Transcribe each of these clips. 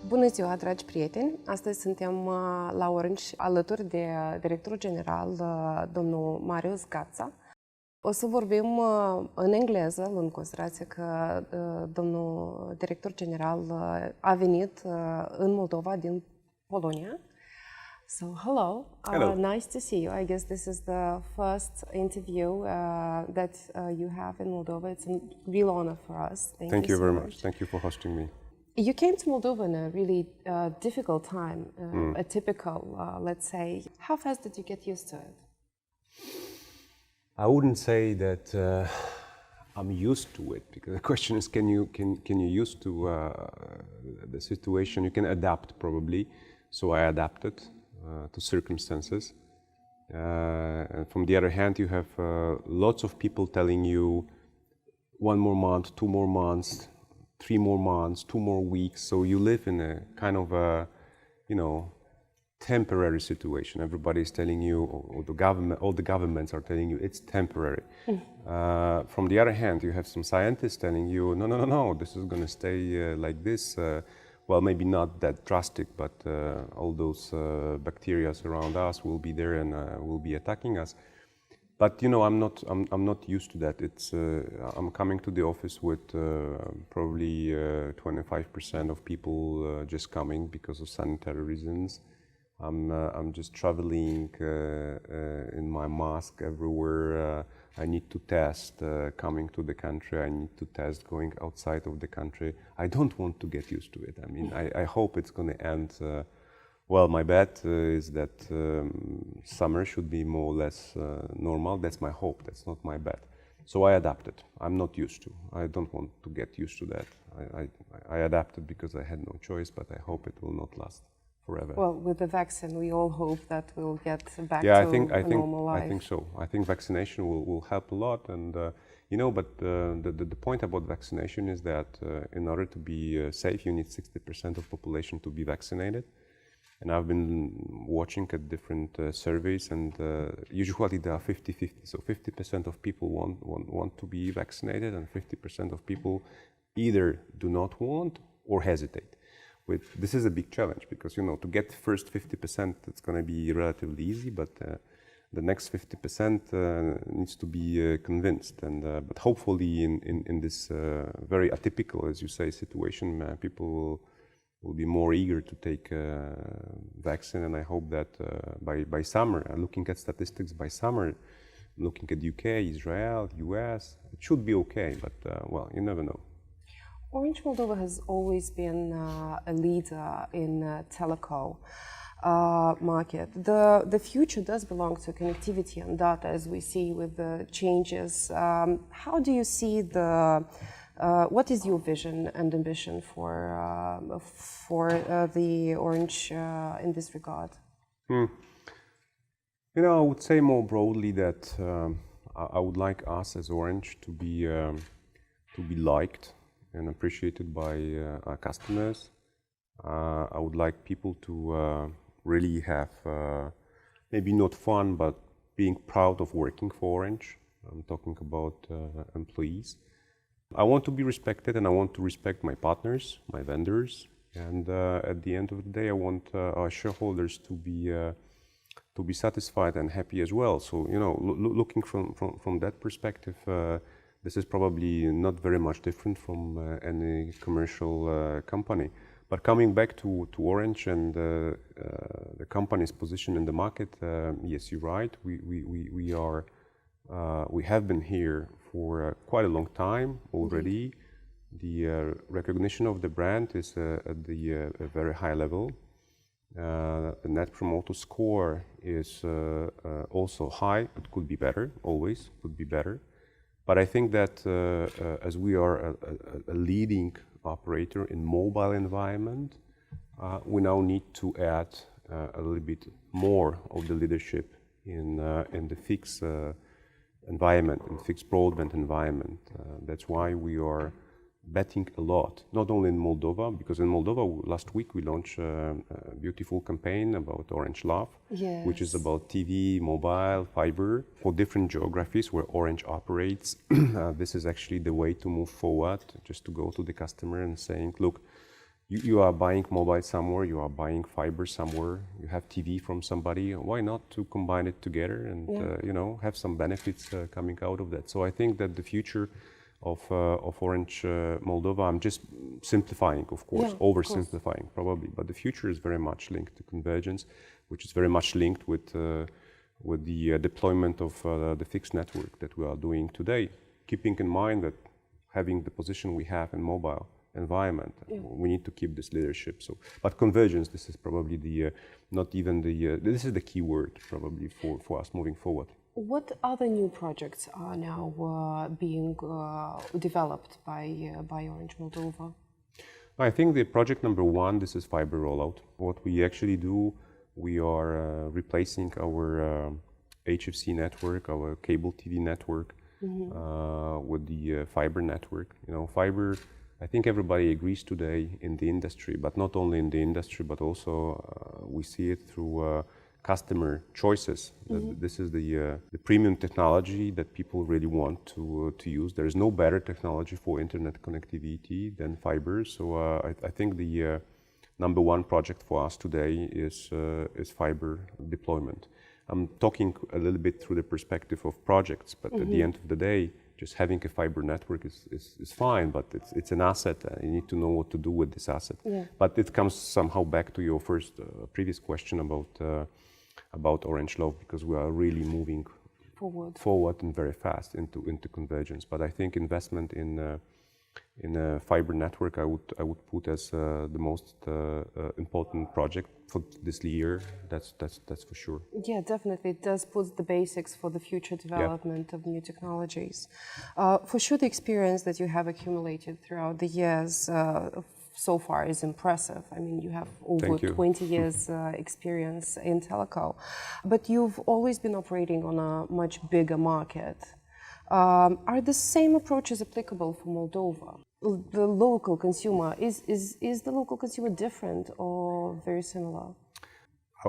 Bună ziua, dragi prieteni! Astăzi suntem la Orange alături de directorul general, domnul Mariusz Gatza. O să vorbim în engleză, luând în considerație că domnul director general a venit în Moldova din Polonia. So, hello. Hello. Nice to see you. I guess this is the first interview that you have in Moldova. It's a real honor for us. Thank you very much. Thank you for hosting me. You came to Moldova in a really difficult time, atypical, let's say. How fast did you get used to it? I wouldn't say that I'm used to it, because the question is, can you used to the situation? You can adapt, probably. So I adapted to circumstances. And from the other hand, you have lots of people telling you 1 more month, 2 more months, 3 more months, 2 more weeks. So you live in a kind of a, temporary situation. Everybody is telling you, or the government, all the governments are telling you it's temporary. From the other hand, you have some scientists telling you, no, this is going to stay like this. Well, maybe not that drastic, but all those bacteria around us will be there and will be attacking us. But I'm not used to that. It's I'm coming to the office with probably 25% of people just coming because of sanitary reasons. I'm just traveling in my mask everywhere. I need to test coming to the country. I need to test going outside of the country. I don't want to get used to it. I mean, I hope it's going to end. Well, my bet is that summer should be more or less normal. That's my hope. That's not my bet. So I adapted. I'm not used to. I don't want to get used to that. I adapted because I had no choice, but I hope it will not last forever. Well, with the vaccine, we all hope that we'll get back to a normal life. I think so. I think vaccination will help a lot. And, but the point about vaccination is that in order to be safe, you need 60% of population to be vaccinated. And I've been watching at different surveys, and usually they are 50-50. So 50% of people want to be vaccinated, and 50% of people either do not want or hesitate. This is a big challenge, because to get the first 50%, it's going to be relatively easy, but the next 50% needs to be convinced. And but hopefully, in this very atypical, as you say, situation, people will be more eager to take vaccine, and I hope that by summer, looking at statistics, by summer, looking at UK, Israel, US, it should be okay, but well, you never know. Orange Moldova has always been a leader in teleco market. The future does belong to connectivity and data, as we see with the changes. How do you see what is your vision and ambition for the Orange in this regard? I would say more broadly that I would like us as Orange to be liked and appreciated by our customers. I would like people to really have maybe not fun, but being proud of working for Orange. I'm talking about employees. I want to be respected, and I want to respect my partners, my vendors, and at the end of the day, I want our shareholders to be satisfied and happy as well. So looking from that perspective, this is probably not very much different from any commercial company. But coming back to Orange and the company's position in the market, yes, you're right. We have been here for quite a long time already. The recognition of the brand is at the very high level. The Net Promoter Score is also high. It could be better, always could be better. But I think that as we are a leading operator in mobile environment, we now need to add a little bit more of the leadership in the fixed environment, in fixed broadband environment. That's why we are betting a lot, not only in Moldova, because in Moldova last week we launched a beautiful campaign about Orange Love, yes, which is about TV, mobile, fiber for different geographies where Orange operates. This is actually the way to move forward, just to go to the customer and saying, look, you are buying mobile somewhere, you are buying fiber somewhere, you have TV from somebody. Why not to combine it together and you know, have some benefits coming out of that? So I think that the future of Orange Moldova, I'm just simplifying, of course, oversimplifying probably, but the future is very much linked to convergence, which is very much linked with the deployment of the fixed network that we are doing today, keeping in mind that having the position we have in mobile environment, we need to keep this leadership. So, but convergence, this is probably the not even the this is the key word probably for us moving forward. What other new projects are now being developed by Orange Moldova? I think the project number one, this is fiber rollout. What we actually do, we are replacing our HFC network, our cable TV network, with the fiber network. You know, fiber, I think everybody agrees today in the industry, but not only in the industry, but also we see it through customer choices. This is the premium technology that people really want to use. There is no better technology for internet connectivity than fiber. So I think the number one project for us today is fiber deployment. I'm talking a little bit through the perspective of projects, but at the end of the day, just having a fiber network is fine, but it's an asset. You need to know what to do with this asset. But it comes somehow back to your first previous question about Orange Love, because we are really moving forward and very fast into convergence. But I think investment in a fiber network, I would put as the most important project for this year. That's for sure. Yeah, definitely. It does put the basics for the future development of new technologies. For sure, the experience that you have accumulated throughout the years so far is impressive. I mean, you have over 20 years experience in telco, but you've always been operating on a much bigger market. Are the same approaches applicable for Moldova? The local consumer, is the local consumer different or very similar?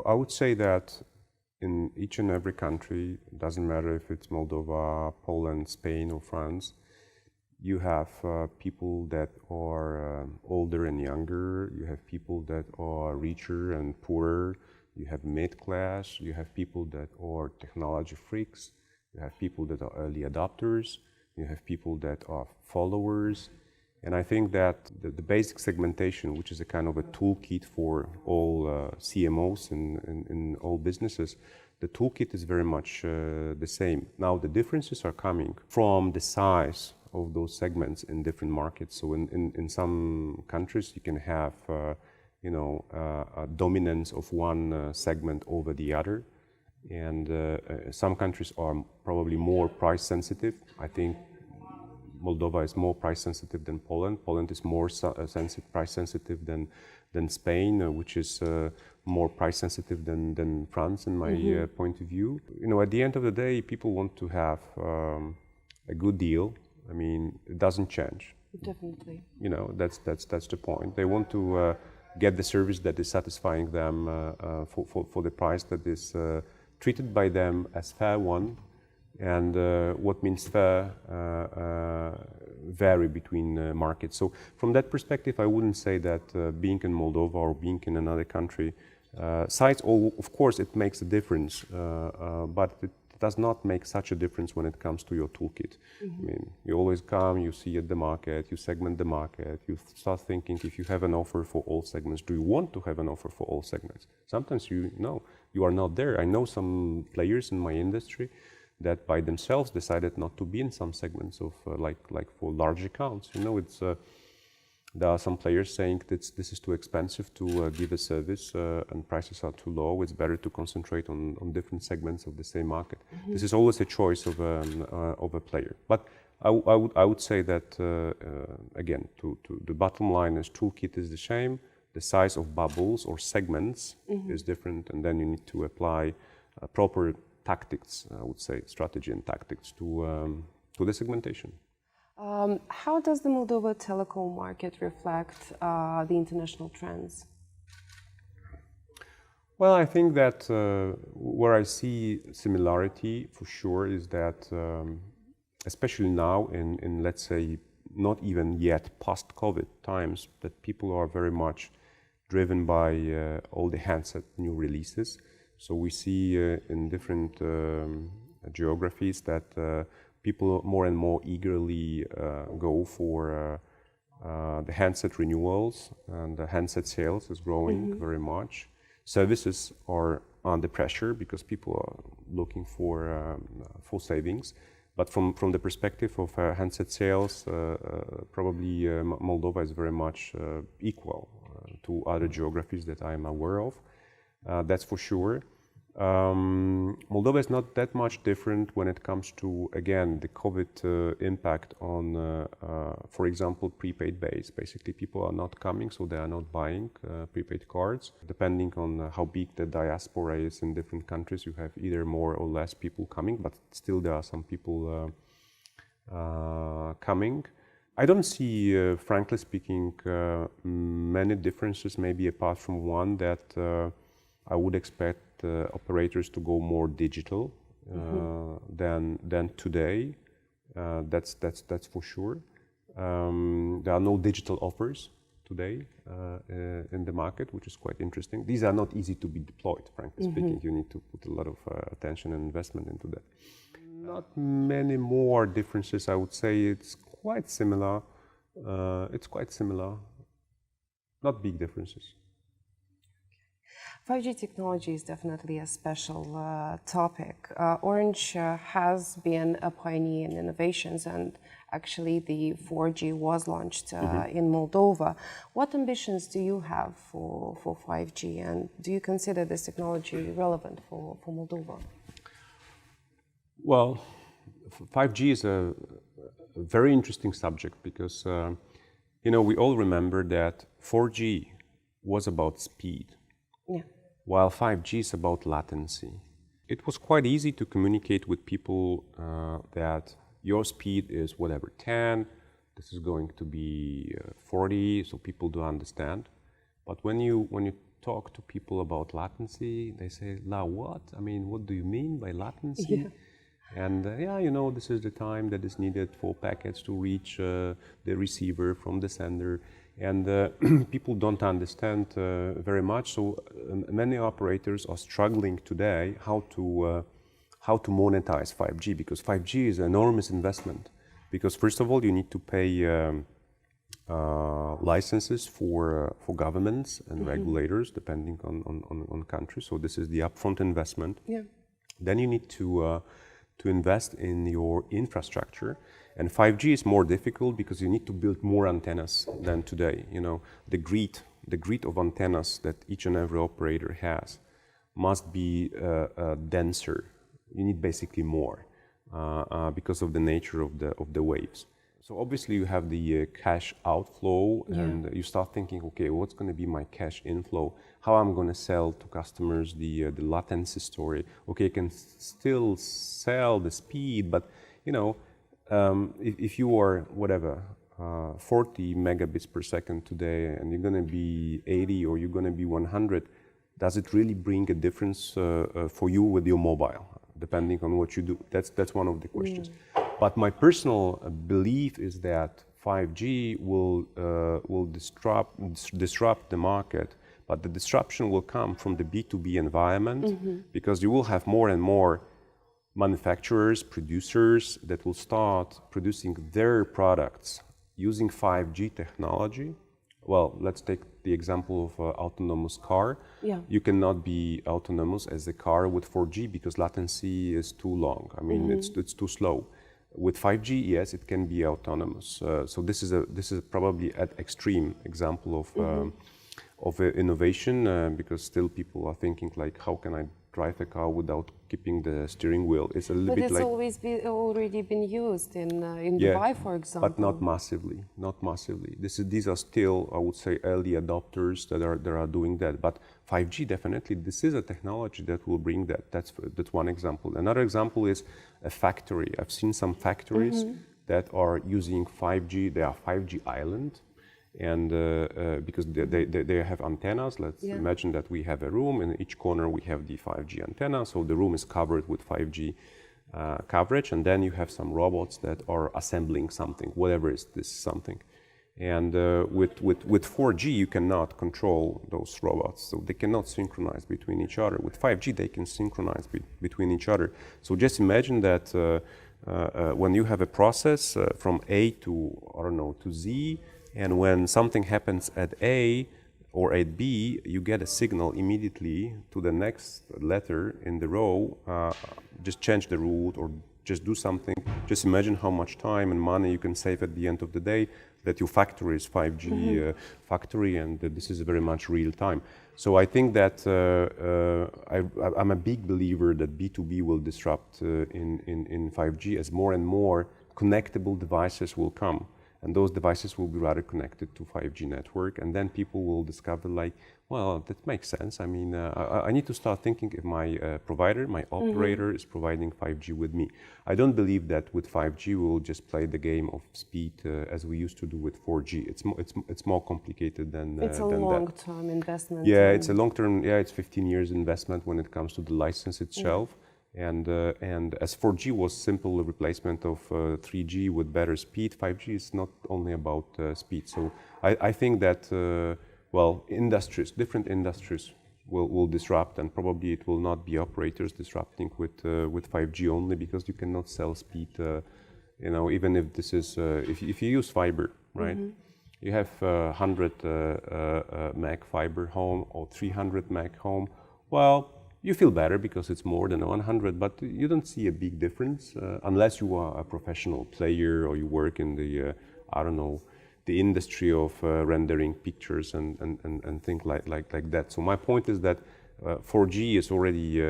I would say that in each and every country, it doesn't matter if it's Moldova, Poland, Spain or France, you have people that are older and younger, you have people that are richer and poorer, you have mid-class, you have people that are technology freaks, you have people that are early adopters, you have people that are followers. And I think that the basic segmentation, which is a kind of a toolkit for all CMOs in all businesses, the toolkit is very much the same. Now the differences are coming from the size of those segments in different markets. So in some countries you can have a dominance of one segment over the other. And some countries are probably more price sensitive. I think Moldova is more price sensitive than Poland. Poland is more price sensitive than Spain, which is more price sensitive than France, in my point of view. You know, at the end of the day, people want to have a good deal. I mean, it doesn't change. Definitely. You know, that's the point. They want to get the service that is satisfying them for the price that is treated by them as fair one. And what means fair vary between markets. So from that perspective, I wouldn't say that being in Moldova or being in another country, size, of course, it makes a difference, but it does not make such a difference when it comes to your toolkit. I mean, you always come, you see at the market, you segment the market, you start thinking if you have an offer for all segments, do you want to have an offer for all segments? Sometimes you are not there. I know some players in my industry that by themselves decided not to be in some segments of like for large accounts. You know, it's there are some players saying that this is too expensive to give a service and prices are too low. It's better to concentrate on different segments of the same market. This is always a choice of a player. But I would say that again, the bottom line is toolkit is the same. The size of bubbles or segments is different, and then you need to apply proper tactics, I would say, strategy and tactics to the segmentation. How does the Moldova telecom market reflect the international trends? Well, I think that where I see similarity for sure is that, especially now in let's say not even yet post-COVID times, that people are very much driven by all the handset new releases. So we see in different geographies that people more and more eagerly go for the handset renewals, and the handset sales is growing very much. Services are under pressure because people are looking for full savings. But from the perspective of handset sales, probably Moldova is very much equal to other geographies that I am aware of. That's for sure. Moldova is not that much different when it comes to, again, the COVID impact on, for example, prepaid base. Basically, people are not coming, so they are not buying prepaid cards. Depending on how big the diaspora is in different countries, you have either more or less people coming, but still there are some people coming. I don't see, frankly speaking, many differences, maybe apart from one that I would expect operators to go more digital than today. That's for sure. There are no digital offers today in the market, which is quite interesting. These are not easy to be deployed, frankly speaking. You need to put a lot of attention and investment into that. Not many more differences, I would say. It's quite similar. Not big differences. 5G technology is definitely a special topic. Orange has been a pioneer in innovations, and actually the 4G was launched in Moldova. What ambitions do you have for 5G, and do you consider this technology relevant for Moldova? Well, 5G is a very interesting subject because, we all remember that 4G was about speed. Yeah. While 5G is about latency. It was quite easy to communicate with people that your speed is whatever, 10, this is going to be 40, so people do understand. But when you talk to people about latency, they say, "La, what? I mean, what do you mean by latency?" Yeah. And this is the time that is needed for packets to reach the receiver from the sender. And people don't understand very much. So many operators are struggling today how to monetize 5G, because 5G is an enormous investment. Because first of all, you need to pay licenses for governments and regulators, depending on countries. So this is the upfront investment. Yeah. Then you need to invest in your infrastructure. And 5G is more difficult because you need to build more antennas than today. The grid of antennas that each and every operator has must be denser. You need basically more because of the nature of the waves. So obviously you have the cash outflow, and you start thinking, okay, what's going to be my cash inflow? How I'm going to sell to customers the latency story? Okay, I can still sell the speed, but if you are 40 megabits per second today, and you're going to be 80 or you're going to be 100, does it really bring a difference for you with your mobile, depending on what you do? That's one of the questions. But my personal belief is that 5G will disrupt the market, but the disruption will come from the B2B environment, because you will have more and more manufacturers, producers that will start producing their products using 5G technology. Well, let's take the example of autonomous car. Yeah. You cannot be autonomous as a car with 4G because latency is too long. I mean, it's too slow. With 5G, yes, it can be autonomous. So this is probably an extreme example of innovation, because still people are thinking like, how can I drive a car without keeping the steering wheel? It's a little bit like... But it's already been used in Dubai, for example. But not massively, not massively. These are still, I would say, early adopters that are doing that. But 5G, definitely, this is a technology that will bring that. That's one example. Another example is a factory. I've seen some factories that are using 5G. They are 5G island. And because they have antennas, let's imagine that we have a room, and in each corner we have the 5G antenna, so the room is covered with 5G coverage, and then you have some robots that are assembling something, whatever is this something. And with 4G, you cannot control those robots, so they cannot synchronize between each other. With 5G, they can synchronize between each other. So just imagine that when you have a process from A to, I don't know, to Z, and when something happens at A or at B, you get a signal immediately to the next letter in the row, just change the route or just do something. Just imagine how much time and money you can save at the end of the day, that your factory is 5G factory, and this is very much real time. So I think that I'm a big believer that B2B will disrupt in 5G as more and more connectable devices will come. And those devices will be rather connected to 5G network, and then people will discover like, well, that makes sense. I mean, I need to start thinking if my provider, my operator is providing 5G with me. I don't believe that with 5G we'll just play the game of speed as we used to do with 4G. It's more complicated than it's a long-term investment. Yeah, it's a long-term. Yeah, it's 15 years investment when it comes to the license itself. And as 4G was simple replacement of 3G with better speed, 5G is not only about speed. So I think that well, different industries will disrupt, and probably it will not be operators disrupting with 5G only, because you cannot sell speed. You know, even if this is if you use fiber, right? You have 100 meg fiber home or 300 meg home. Well, you feel better because it's more than 100, but you don't see a big difference unless you are a professional player or you work in the, I don't know, the industry of rendering pictures and things like that. So my point is that 4G is already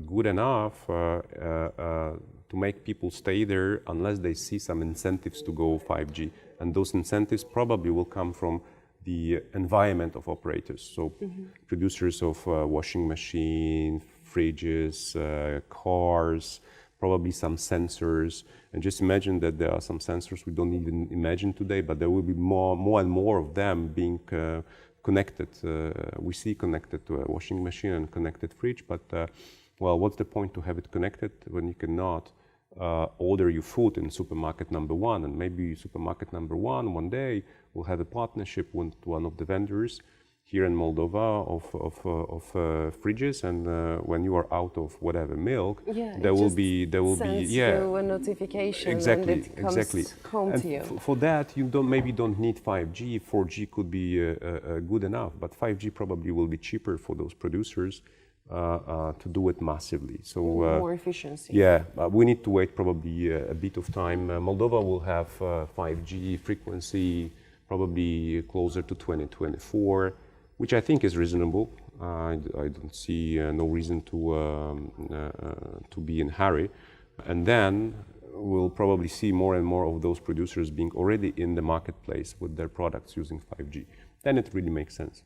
good enough to make people stay there unless they see some incentives to go 5G. And those incentives probably will come from the environment of operators, so producers of washing machine, fridges, cars, probably some sensors. And just imagine that there are some sensors we don't even imagine today, but there will be more and more of them being connected. We see connected to a washing machine and connected fridge, but well, what's the point to have it connected when you cannot order your food in supermarket number one? And maybe supermarket number one day will have a partnership with one of the vendors here in Moldova of fridges, and when you are out of whatever milk, there will be a notification, exactly, and it comes home and to you. For that, you maybe don't need 5G. 4G could be good enough, but 5G probably will be cheaper for those producers to do it massively. So more efficiency. Yeah, we need to wait probably a bit of time. Moldova will have 5G frequency probably closer to 2024, which I think is reasonable. I don't see no reason to be in hurry. And then we'll probably see more and more of those producers being already in the marketplace with their products using 5G. Then it really makes sense.